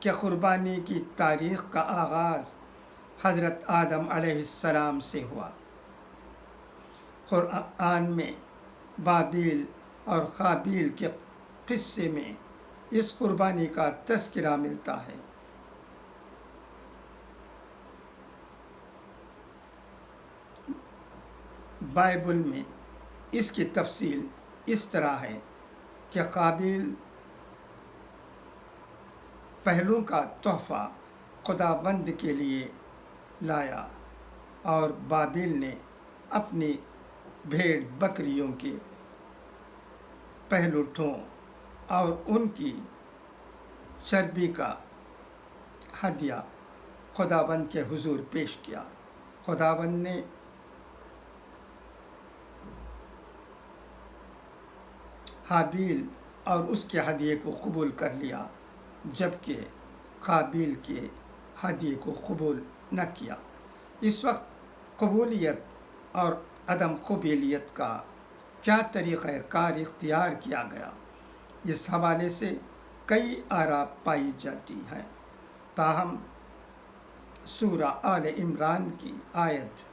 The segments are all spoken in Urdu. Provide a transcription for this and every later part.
کہ قربانی کی تاریخ کا آغاز حضرت آدم علیہ السلام سے ہوا۔ قرآن میں بابیل اور قابیل کے قصے میں اس قربانی کا تذکرہ ملتا ہے۔ بائبل میں اس کی تفصیل اس طرح ہے کہ قابیل پہلوں کا تحفہ خداوند کے لیے لایا اور بابیل نے اپنی بھیڑ بکریوں کے پہلوٹوں اور ان کی چربی کا ہدیہ خداوند کے حضور پیش کیا۔ خداوند نے حابیل اور اس کے ہدیے کو قبول کر لیا، جبکہ قابیل کے ہدیے کو قبول نہ کیا۔ اس وقت قبولیت اور عدم قبولیت کا کیا طریقہ کار اختیار کیا گیا، اس حوالے سے کئی آراء پائی جاتی ہیں۔ تاہم سورہ آل عمران کی آیت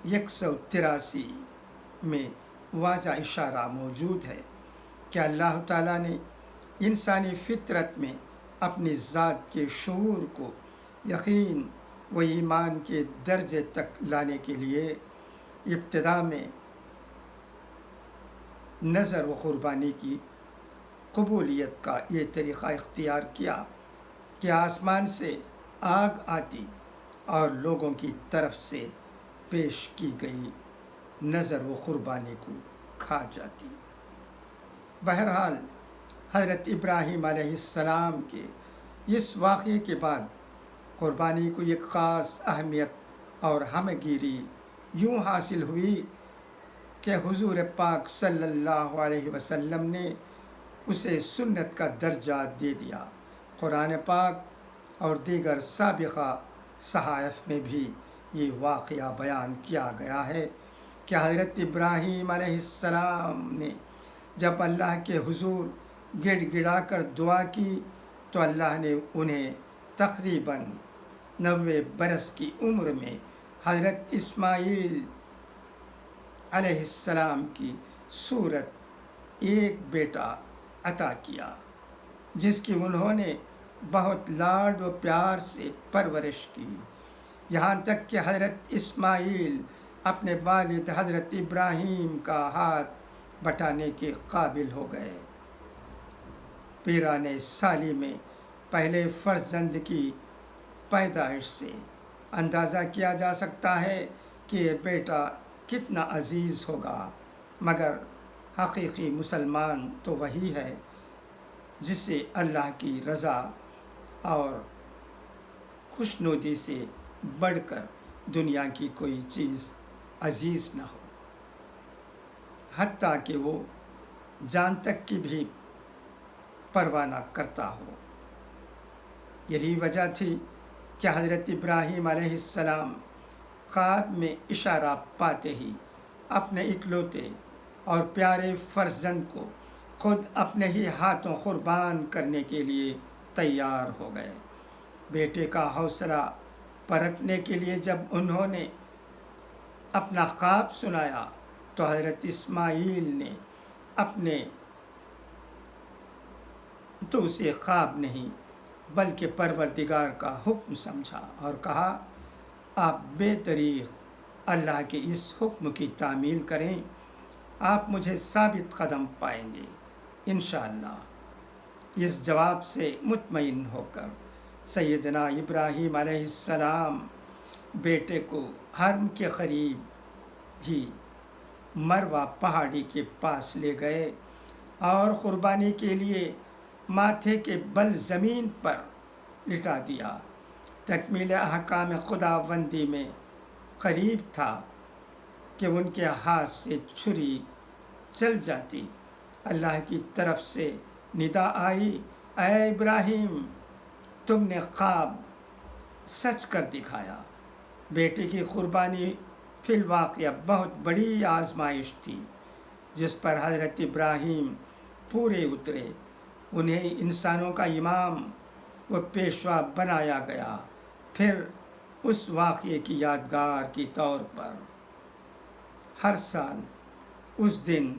183 میں واضح اشارہ موجود ہے کہ اللہ تعالیٰ نے انسانی فطرت میں اپنی ذات کے شعور کو یقین و ایمان کے درجے تک لانے کے لیے ابتدا میں نذر و قربانی کی قبولیت کا یہ طریقہ اختیار کیا کہ آسمان سے آگ آتی اور لوگوں کی طرف سے پیش کی گئی نذر و قربانی کو کھا جاتی۔ بہرحال حضرت ابراہیم علیہ السلام کے اس واقعے کے بعد قربانی کو ایک خاص اہمیت اور ہمگیری یوں حاصل ہوئی کہ حضور پاک صلی اللہ علیہ وسلم نے اسے سنت کا درجہ دے دیا۔ قرآن پاک اور دیگر سابقہ صحائف میں بھی یہ واقعہ بیان کیا گیا ہے کہ حضرت ابراہیم علیہ السلام نے جب اللہ کے حضور گڑ گڑا کر دعا کی تو اللہ نے انہیں تقریباً 90 برس کی عمر میں حضرت اسماعیل علیہ السلام کی صورت ایک بیٹا عطا کیا، جس کی انہوں نے بہت لاڈ و پیار سے پرورش کی، یہاں تک کہ حضرت اسماعیل اپنے والد حضرت ابراہیم کا ہاتھ بٹانے کے قابل ہو گئے۔ پیران سالی میں پہلے فرزند کی پیدائش سے اندازہ کیا جا سکتا ہے کہ یہ بیٹا کتنا عزیز ہوگا، مگر حقیقی مسلمان تو وہی ہے جسے اللہ کی رضا اور خوشنودی سے بڑھ کر دنیا کی کوئی چیز عزیز نہ ہو، حتیٰ کہ وہ جان تک کی بھی پرواہ نہ کرتا ہو۔ یہی وجہ تھی کہ حضرت ابراہیم علیہ السلام خواب میں اشارہ پاتے ہی اپنے اکلوتے اور پیارے فرزند کو خود اپنے ہی ہاتھوں قربان کرنے کے لیے تیار ہو گئے۔ بیٹے کا حوصلہ پرکھنے کے لیے جب انہوں نے اپنا خواب سنایا تو حضرت اسماعیل نے اپنے تو اسے خواب نہیں بلکہ پروردگار کا حکم سمجھا اور کہا، آپ بے دریغ اللہ کے اس حکم کی تعمیل کریں، آپ مجھے ثابت قدم پائیں گے انشاءاللہ۔ اس جواب سے مطمئن ہو کر سیدنا ابراہیم علیہ السلام بیٹے کو حرم کے قریب ہی مروہ پہاڑی کے پاس لے گئے اور قربانی کے لیے ماتھے کے بل زمین پر لٹا دیا۔ تکمیل احکام خداوندی میں قریب تھا کہ ان کے ہاتھ سے چھری چل جاتی۔ اللہ کی طرف سے ندا آئی، اے ابراہیم، تم نے خواب سچ کر دکھایا۔ بیٹے کی قربانی فی الواقع بہت بڑی آزمائش تھی جس پر حضرت ابراہیم پورے اترے انہیں انسانوں کا امام و پیشوا بنایا گیا۔ پھر اس واقعے کی یادگار کے طور پر ہر سال اس دن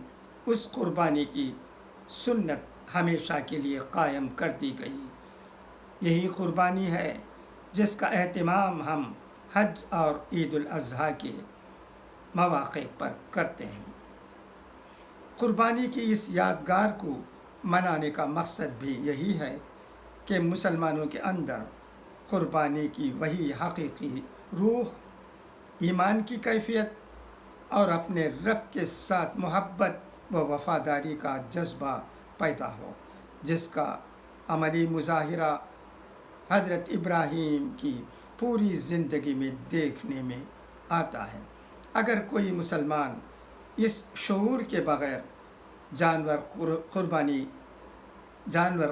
اس قربانی کی سنت ہمیشہ کے لیے قائم کر دی گئی۔ یہی قربانی ہے جس کا اہتمام ہم حج اور عید الاضحیٰ کے مواقع پر کرتے ہیں۔ قربانی کی اس یادگار کو منانے کا مقصد بھی یہی ہے کہ مسلمانوں کے اندر قربانی کی وہی حقیقی روح، ایمان کی کیفیت اور اپنے رب کے ساتھ محبت و وفاداری کا جذبہ پیدا ہو، جس کا عملی مظاہرہ حضرت ابراہیم کی پوری زندگی میں دیکھنے میں آتا ہے۔ اگر کوئی مسلمان اس شعور کے بغیر جانور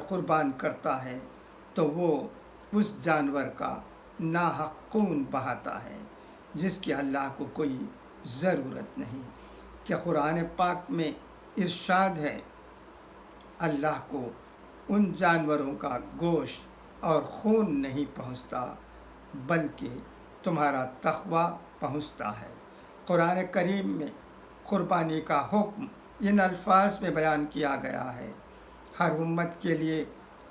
قربان کرتا ہے تو وہ اس جانور کا ناحق خون بہاتا ہے، جس کی اللہ کو کوئی ضرورت نہیں۔ کہ قرآن پاک میں ارشاد ہے، اللہ کو ان جانوروں کا گوشت اور خون نہیں پہنچتا بلکہ تمہارا تقوی پہنچتا ہے۔ قرآن کریم میں قربانی کا حکم ان الفاظ میں بیان کیا گیا ہے۔ ہر امت کے لیے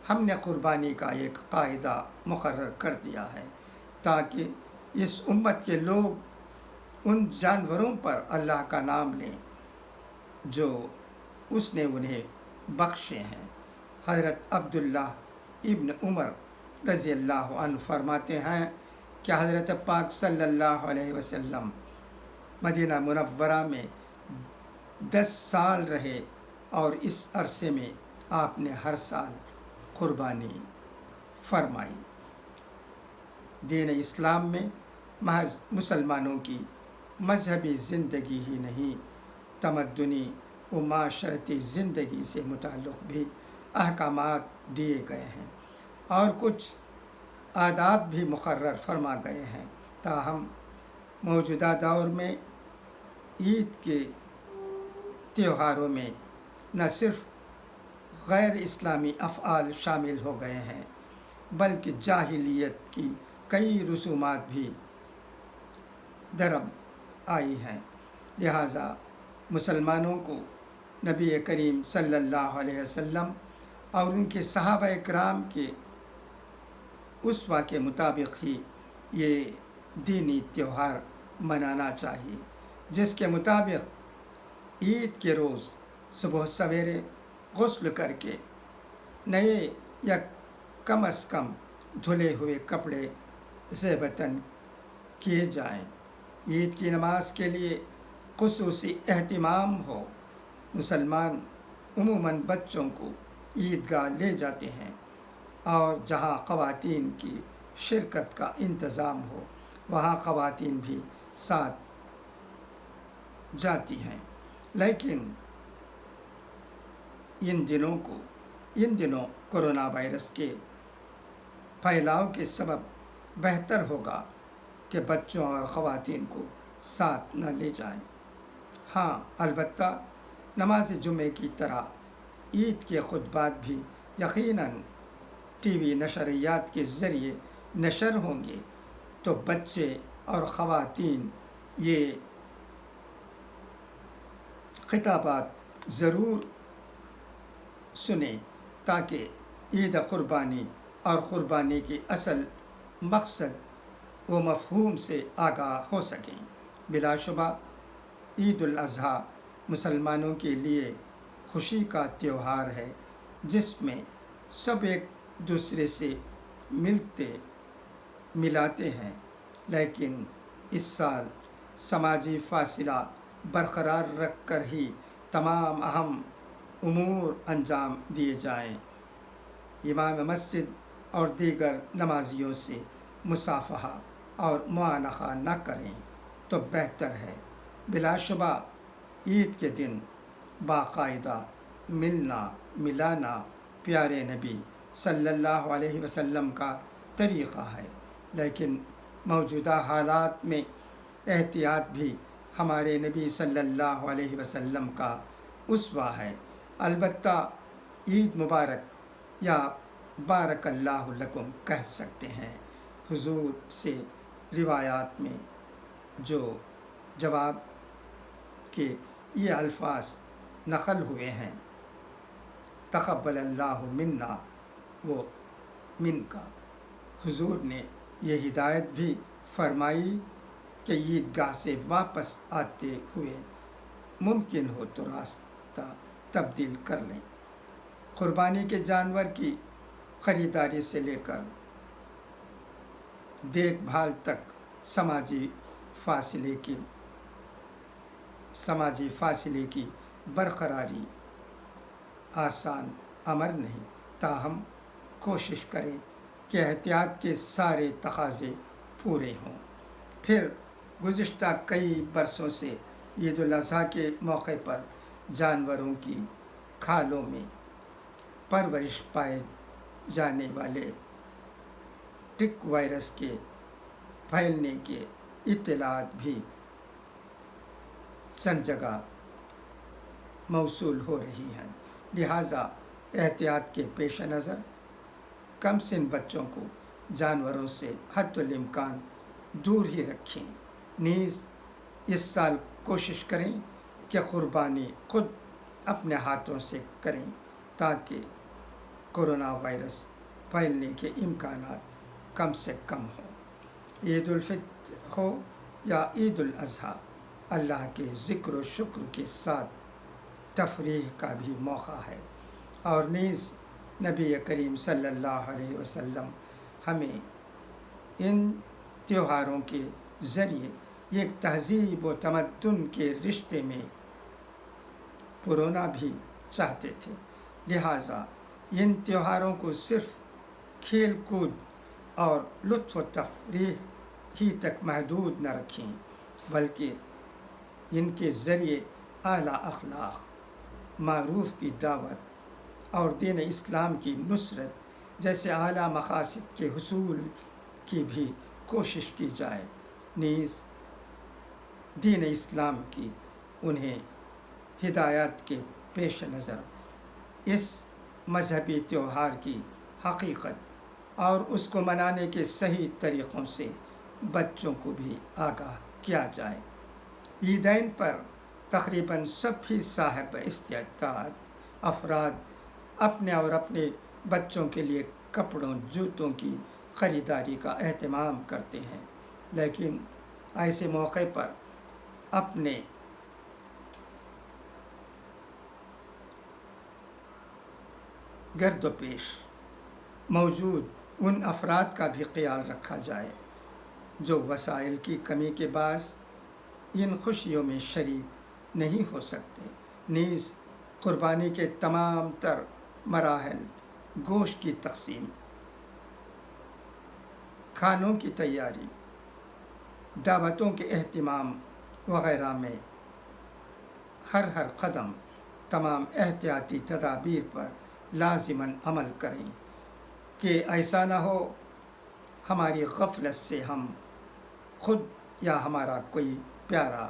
ہم نے قربانی کا ایک قاعدہ مقرر کر دیا ہے تاکہ اس امت کے لوگ ان جانوروں پر اللہ کا نام لیں جو اس نے انہیں بخشے ہیں۔ حضرت عبداللہ ابن عمر رضی اللہ عنہ فرماتے ہیں کہ حضرت پاک صلی اللہ علیہ وسلم مدینہ منورہ میں 10 سال رہے اور اس عرصے میں آپ نے ہر سال قربانی فرمائی۔ دین اسلام میں محض مسلمانوں کی مذہبی زندگی ہی نہیں، تمدنی و معاشرتی زندگی سے متعلق بھی احکامات دیے گئے ہیں اور کچھ آداب بھی مقرر فرما گئے ہیں۔ تاہم موجودہ دور میں عید کے تہواروں میں نہ صرف غیر اسلامی افعال شامل ہو گئے ہیں بلکہ جاہلیت کی کئی رسومات بھی درب آئی ہیں۔ لہٰذا مسلمانوں کو نبی کریم صلی اللہ علیہ وسلم اور ان کے صحابہ کرام کے اسوہ کے مطابق ہی یہ دینی تہوار منانا چاہیے، جس کے مطابق عید کے روز صبح سویرے غسل کر کے نئے یا کم از کم دھلے ہوئے کپڑے زیبتاً کیے جائیں، عید کی نماز کے لیے خصوصی اہتمام ہو۔ مسلمان عموماً بچوں کو عیدگاہ لے جاتے ہیں اور جہاں خواتین کی شرکت کا انتظام ہو وہاں خواتین بھی ساتھ جاتی ہیں، لیکن ان دنوں کورونا وائرس کے پھیلاؤ کے سبب بہتر ہوگا کہ بچوں اور خواتین کو ساتھ نہ لے جائیں۔ ہاں، البتہ نماز جمعے کی طرح عید کے خطبات بھی یقیناً ٹی وی نشریات کے ذریعے نشر ہوں گے تو بچے اور خواتین یہ خطابات ضرور سنیں تاکہ عید قربانی اور قربانی کے اصل مقصد و مفہوم سے آگاہ ہو سکیں۔ بلا شبہ عید الاضحیٰ مسلمانوں کے لیے خوشی کا تہوار ہے، جس میں سب ایک دوسرے سے ملاتے ہیں، لیکن اس سال سماجی فاصلہ برقرار رکھ کر ہی تمام اہم امور انجام دیے جائیں۔ امام مسجد اور دیگر نمازیوں سے مصافحہ اور معانقہ نہ کریں تو بہتر ہے۔ بلا شبہ عید کے دن باقاعدہ ملنا ملانا پیارے نبی صلی اللہ علیہ وسلم کا طریقہ ہے، لیکن موجودہ حالات میں احتیاط بھی ہمارے نبی صلی اللہ علیہ وسلم کا اسوہ ہے۔ البتہ عید مبارک یا بارک اللہ لکم کہہ سکتے ہیں۔ حضور سے روایات میں جو جواب کے یہ الفاظ نقل ہوئے ہیں، تقبل اللہ منا و من کا، حضور نے یہ ہدایت بھی فرمائی کہ عیدگاہ سے واپس آتے ہوئے ممکن ہو تو راستہ تبدیل کر لیں۔ قربانی کے جانور کی خریداری سے لے کر دیکھ بھال تک سماجی فاصلے کی برقراری آسان امر نہیں، تاہم کوشش کریں کہ احتیاط کے سارے تقاضے پورے ہوں۔ پھر گزشتہ کئی برسوں سے عید الاضحیٰ کے موقع پر جانوروں کی کھالوں میں پرورش پائے جانے والے ٹک وائرس کے پھیلنے کے اطلاعات بھی چند جگہ موصول ہو رہی ہیں، لہٰذا احتیاط کے پیش نظر کم سن بچوں کو جانوروں سے حد الامکان دور ہی رکھیں۔ نیز اس سال کوشش کریں کہ قربانی خود اپنے ہاتھوں سے کریں تاکہ کورونا وائرس پھیلنے کے امکانات کم سے کم ہوں۔ عید الفطر ہو یا عید الاضحیٰ، اللہ کے ذکر و شکر کے ساتھ تفریح کا بھی موقع ہے، اور نیز نبی کریم صلی اللہ علیہ وسلم ہمیں ان تہواروں کے ذریعے ایک تہذیب و تمدن کے رشتے میں پرونا بھی چاہتے تھے، لہٰذا ان تہواروں کو صرف کھیل کود اور لطف و تفریح ہی تک محدود نہ رکھیں، بلکہ ان کے ذریعے اعلیٰ اخلاق، معروف کی دعوت اور دین اسلام کی نصرت جیسے اعلیٰ مقاصد کے حصول کی بھی کوشش کی جائے۔ نیز دین اسلام کی انہیں ہدایات کے پیش نظر اس مذہبی تہوار کی حقیقت اور اس کو منانے کے صحیح طریقوں سے بچوں کو بھی آگاہ کیا جائے۔ عیدین پر تقریباً سبھی صاحب استطاعت افراد اپنے اور اپنے بچوں کے لیے کپڑوں، جوتوں کی خریداری کا اہتمام کرتے ہیں، لیکن ایسے موقع پر اپنے گرد و پیش موجود ان افراد کا بھی خیال رکھا جائے جو وسائل کی کمی کے باعث ان خوشیوں میں شریک نہیں ہو سکتے۔ نیز قربانی کے تمام تر مراحل، گوشت کی تقسیم، کھانوں کی تیاری، دعوتوں کے اہتمام وغیرہ میں ہر قدم تمام احتیاطی تدابیر پر لازماً عمل کریں کہ ایسا نہ ہو ہماری غفلت سے ہم خود یا ہمارا کوئی پیارا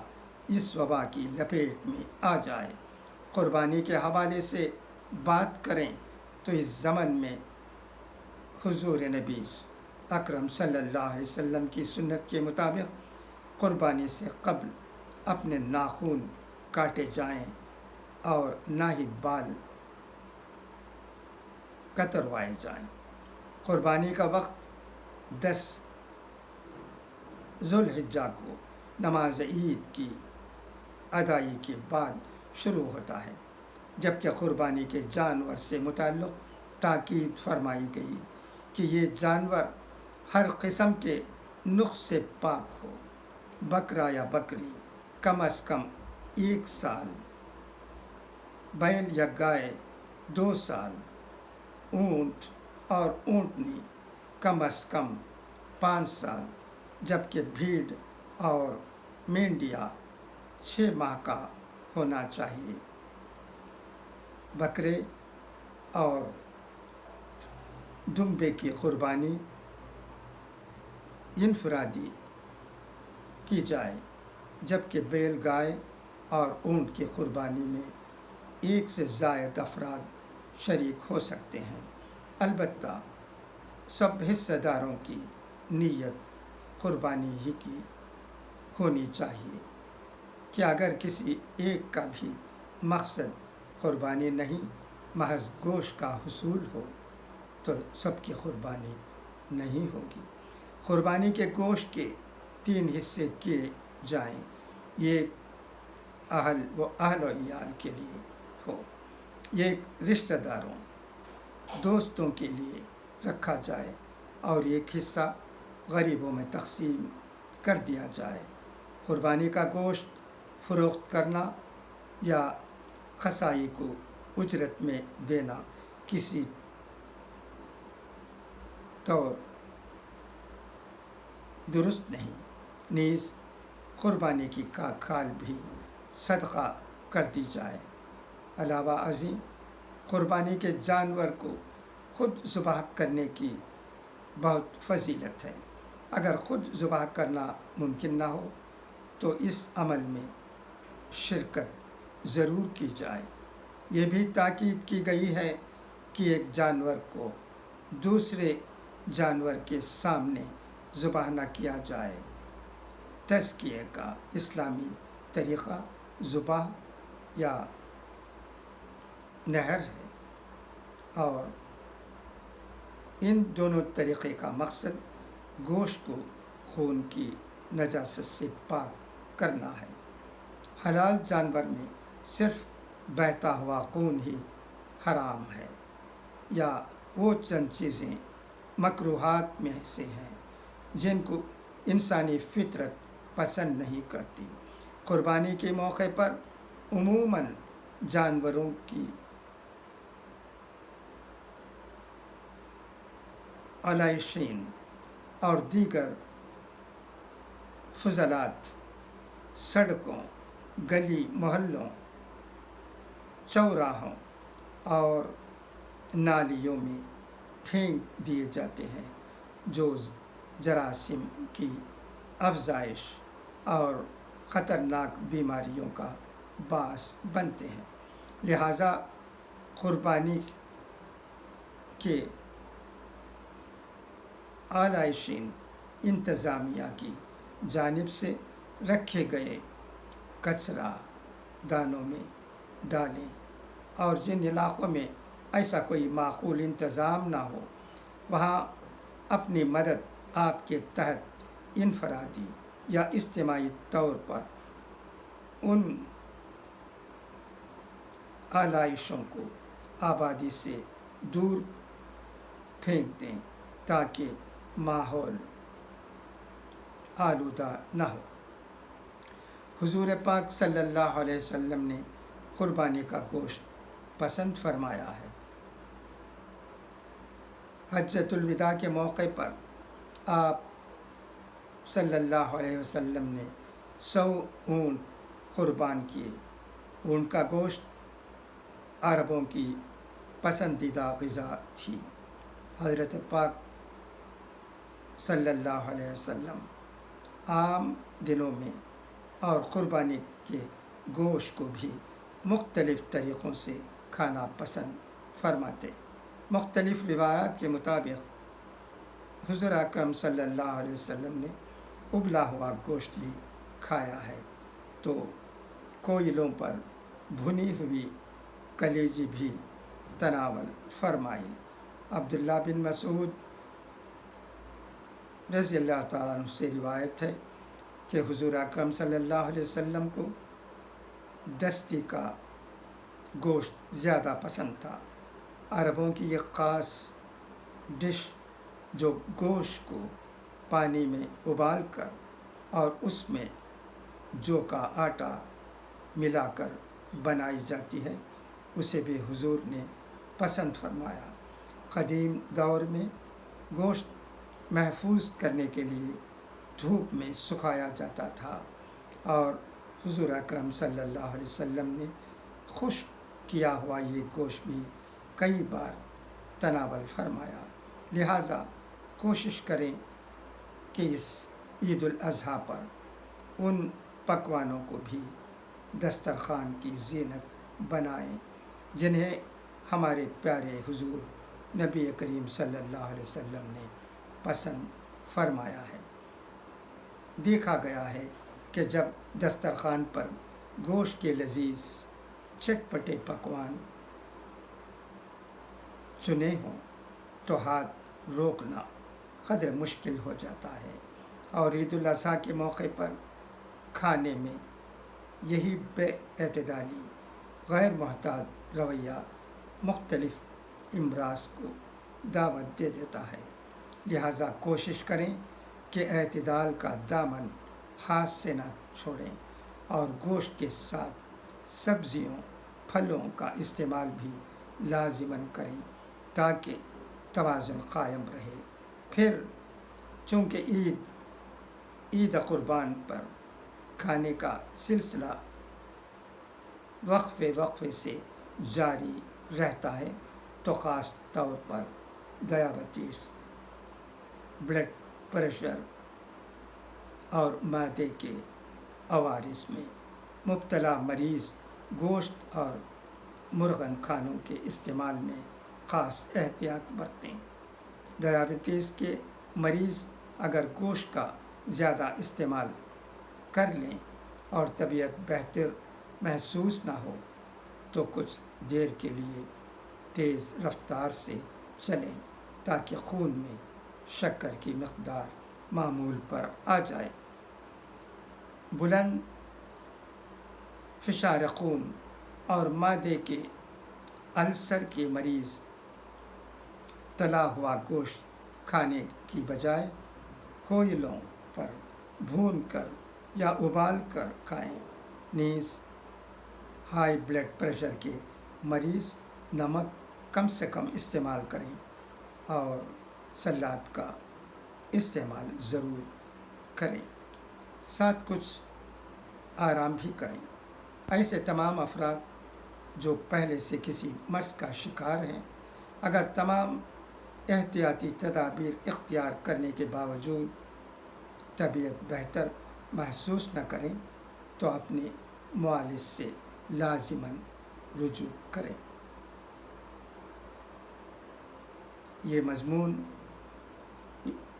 اس وبا کی لپیٹ میں آ جائے۔ قربانی کے حوالے سے بات کریں تو اس زمن میں حضور نبی اکرم صلی اللہ علیہ وسلم کی سنت کے مطابق قربانی سے قبل اپنے ناخن کاٹے جائیں اور ناہید بال کتروائے جائیں۔ قربانی کا وقت 10 ذوالحجہ کو نماز عید کی ادائیگی کے بعد شروع ہوتا ہے، جبکہ قربانی کے جانور سے متعلق تاکید فرمائی گئی کہ یہ جانور ہر قسم کے نقص سے پاک ہو۔ بکرا یا بکری کم از کم 1 سال، بیل یا گائے 2 سال، اونٹ اور اونٹنی کم از کم 5 سال، جبکہ بھیڑ اور مینڈیا 6 ماہ کا ہونا چاہیے۔ بکرے اور دمبے کی قربانی انفرادی کی جائے، جبکہ بیل، گائے اور اونٹ کی قربانی میں 1 سے زائد افراد شریک ہو سکتے ہیں۔ البتہ سب حصہ داروں کی نیت قربانی ہی کی ہونی چاہیے کہ اگر کسی ایک کا بھی مقصد قربانی نہیں محض گوشت کا حصول ہو تو سب کی قربانی نہیں ہوگی۔ قربانی کے گوشت کے 3 حصے کیے جائیں، یہ اہل و عیال کے لیے ہو، یہ رشتہ داروں دوستوں کے لیے رکھا جائے اور ایک حصہ غریبوں میں تقسیم کر دیا جائے۔ قربانی کا گوشت فروخت کرنا یا قصائی کو اجرت میں دینا کسی طور درست نہیں، نیز قربانی کی کھال بھی صدقہ کر دی جائے۔ علاوہ ازیں قربانی کے جانور کو خود ذبح کرنے کی بہت فضیلت ہے۔ اگر خود ذبح کرنا ممکن نہ ہو تو اس عمل میں شرکت ضرور کی جائے۔ یہ بھی تاکید کی گئی ہے کہ ایک جانور کو دوسرے جانور کے سامنے ذبح نہ کیا جائے۔ تذکیے کا اسلامی طریقہ ذبح یا نحر ہے، اور ان دونوں طریقے کا مقصد گوشت کو خون کی نجاست سے پاک کرنا ہے۔ حلال جانور میں صرف بہتا ہوا خون ہی حرام ہے، یا وہ چند چیزیں مکروہات میں سے ہیں جن کو انسانی فطرت پسند نہیں کرتی۔ قربانی کے موقع پر عموماً جانوروں کی علائشین اور دیگر فضلات سڑکوں، گلی محلوں، چوراہوں اور نالیوں میں پھینک دیے جاتے ہیں، جو جراثیم کی افزائش اور خطرناک بیماریوں کا باعث بنتے ہیں۔ لہٰذا قربانی کے علائشین انتظامیہ کی جانب سے رکھے گئے کچرا دانوں میں ڈالیں، اور جن علاقوں میں ایسا کوئی معقول انتظام نہ ہو وہاں اپنی مدد آپ کے تحت انفرادی یا اجتماعی طور پر ان علائشوں کو آبادی سے دور پھینک دیں تاکہ ماحول آلودہ نہ ہو۔ حضور پاک صلی اللہ علیہ وسلم نے قربانی کا گوشت پسند فرمایا ہے۔ حجۃ الوداع کے موقع پر آپ صلی اللہ علیہ وسلم نے 100 اونٹ قربان کیے۔ اونٹ کا گوشت عربوں کی پسندیدہ غذا تھی۔ حضرت پاک صلی اللہ علیہ وسلم عام دنوں میں اور قربانی کے گوشت کو بھی مختلف طریقوں سے کھانا پسند فرماتے۔ مختلف روایات کے مطابق حضور اکرم صلی اللہ علیہ وسلم نے ابلا ہوا گوشت بھی کھایا ہے، تو کوئلوں پر بھنی ہوئی کلیجی بھی تناول فرمائی۔ عبداللہ بن مسعود رضی اللہ تعالیٰ عنہ سے روایت ہے کہ حضور اکرم صلی اللہ علیہ وسلم کو دستی کا گوشت زیادہ پسند تھا۔ عربوں کی ایک خاص ڈش جو گوشت کو پانی میں ابال کر اور اس میں جو کا آٹا ملا کر بنائی جاتی ہے، اسے بھی حضور نے پسند فرمایا۔ قدیم دور میں گوشت محفوظ کرنے کے لیے دھوپ میں سکھایا جاتا تھا، اور حضور اکرم صلی اللہ علیہ وسلم نے خشک کیا ہوا یہ گوشت بھی کئی بار تناول فرمایا۔ لہٰذا کوشش کریں کہ اس عید الاضحیٰ پر ان پکوانوں کو بھی دسترخوان کی زینت بنائیں جنہیں ہمارے پیارے حضور نبی کریم صلی اللہ علیہ وسلم نے پسند فرمایا ہے۔ دیکھا گیا ہے کہ جب دسترخوان پر گوشت کے لذیذ چٹپٹے پکوان چنے ہوں تو ہاتھ روکنا قدر مشکل ہو جاتا ہے، اور عید الاضحیٰ کے موقع پر کھانے میں یہی بے اعتدالی، غیر محتاط رویہ مختلف امراض کو دعوت دے دیتا ہے۔ لہٰذا کوشش کریں کہ اعتدال کا دامن ہاتھ سے نہ چھوڑیں، اور گوشت کے ساتھ سبزیوں پھلوں کا استعمال بھی لازماً کریں تاکہ توازن قائم رہے۔ پھر چونکہ عید قربان پر کھانے کا سلسلہ وقفے سے جاری رہتا ہے، تو خاص طور پر ذیابیطس، بلڈ پریشر اور معدے کے عوارض میں مبتلا مریض گوشت اور مرغن کھانوں کے استعمال میں خاص احتیاط برتیں۔ ذیابیطس کے مریض اگر گوشت کا زیادہ استعمال کر لیں اور طبیعت بہتر محسوس نہ ہو تو کچھ دیر کے لیے تیز رفتار سے چلیں تاکہ خون میں شکر کی مقدار معمول پر آ جائے۔ بلند فشار خون اور معدے کے السر کے مریض تلا ہوا گوشت کھانے کی بجائے کوئلوں پر بھون کر یا ابال کر کھائیں۔ نیز ہائی بلڈ پریشر کے مریض نمک کم سے کم استعمال کریں اور سلاد کا استعمال ضرور کریں، ساتھ کچھ آرام بھی کریں۔ ایسے تمام افراد جو پہلے سے کسی مرض کا شکار ہیں، اگر تمام احتیاطی تدابیر اختیار کرنے کے باوجود طبیعت بہتر محسوس نہ کریں تو اپنے معالج سے لازماً رجوع کریں۔ یہ مضمون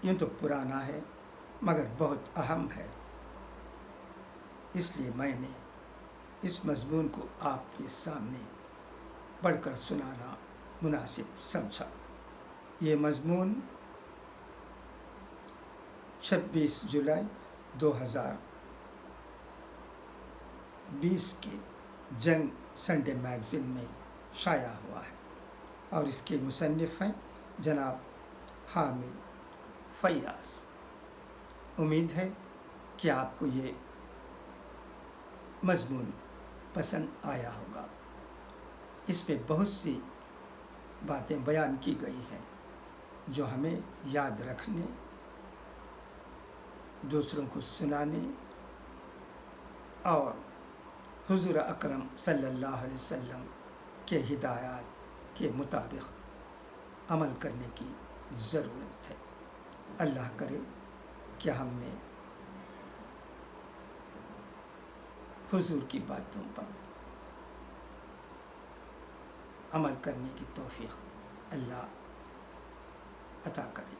یوں تو پرانا ہے مگر بہت اہم ہے، اس لیے میں نے اس مضمون کو آپ کے سامنے پڑھ کر سنانا مناسب سمجھا۔ یہ مضمون 26 جولائی 2020 کے جنگ سنڈے میگزین میں شائع ہوا ہے، اور اس کے مصنف ہیں جناب حامد فیاض۔ امید ہے کہ آپ کو یہ مضمون پسند آیا ہوگا۔ اس میں بہت سی باتیں بیان کی گئی ہیں جو ہمیں یاد رکھنے، دوسروں کو سنانے اور حضور اکرم صلی اللہ علیہ وسلم کے ہدایات کے مطابق عمل کرنے کی ضرورت ہے۔ اللہ کرے کہ ہم میں حضور کی باتوں پر عمل کرنے کی توفیق اللہ عطا کرے۔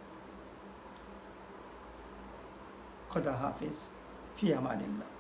خدا حافظ، فی امان اللہ۔